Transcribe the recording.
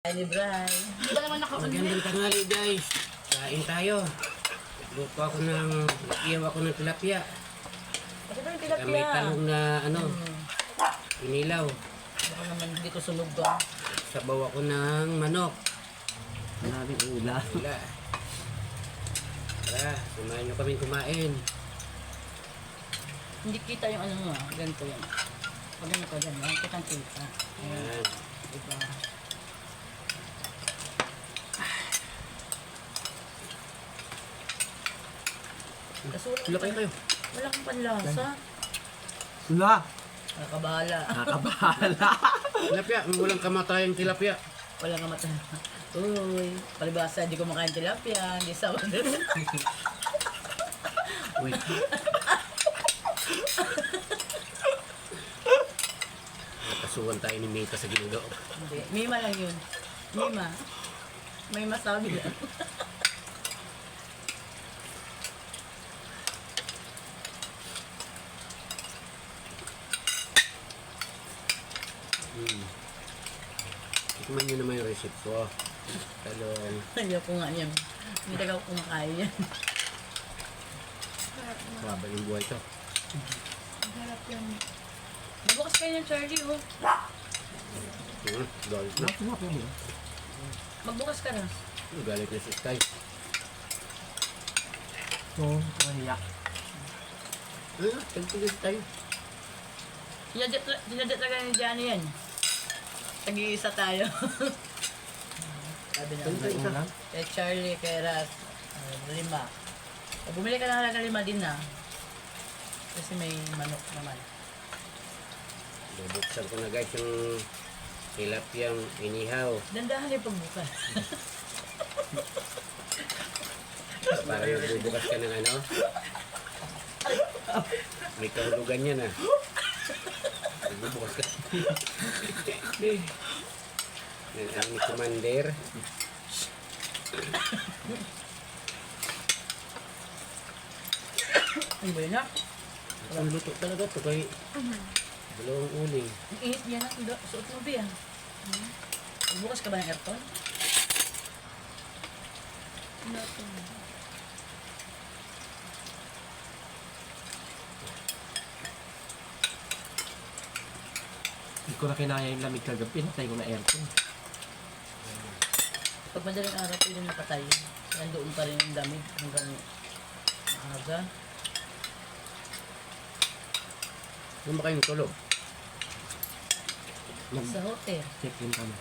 Ay, ni Bray. Hindi ba naman naka-on Magandang tanghali guys. Kain tayo. Luto ako iyaw ako ng tilapia. Kasi ba yung Saka may tilapia? talong na inilaw. Ako naman hindi ko sunog ba? Sabaw ako ng manok. Maraming ulam. Wala. Tara, sumahan nyo kaming kumain. Hindi kita yung ano mo, ganito yan. Pag ano ko dyan, kitang kita. Ayan. Diba? Kaso Sila kayo. wala kang panlasa. Sula! Nakakabahala. Nakabahala. Tilapia, walang kamatayang tilapia. Wala nga mata. Uy, palibasa, hindi ko makain tilapia. Hindi sa Wait. Nakasuhan tayo ni Mita sa Ginoo. Hindi. Mima lang yun. Mima. May masabi lang. Tikman nyo naman yung recipe ko. Talong. Ayaw ko nga yan. Hindi talaga ako kumakain yan. Baba yung buhay to. Harap yan. Bukas kayo ng Charlie, oh. Galit na. Masarap yan. Magbukas ka na. Galit na si Sky. Oo, kaya. Tagtulis tayo. Dinadat talaga ni Johnny yan. Tag-iisa tayo. Sabi Ganito naman. isa. Ulam? Kay Charlie, kay Ras, 5. Bumili ka na halaga 5 din na. Kasi may manok naman. Bubuksan ko na guys yung tilapiyang inihaw. Dandahan yung pagbukas. Para magbubukas ka ng ano. May kahulugan yan ah. Magbubukas ka. Ang ni Commander. Ano ba yun na? Ang luto talaga to kay dalawang uling. Ang init niya na. Suot mo ba yan? Magbukas ka ba ng aircon? Hindi ko na kinaya yung lamig kagabi. Natay ko na aircon. Pag madaling araw, pwede napatay. Nandoon pa rin yung damit hanggang maaga. Ano ba kayong tulog? Sa hotel. Check in kami.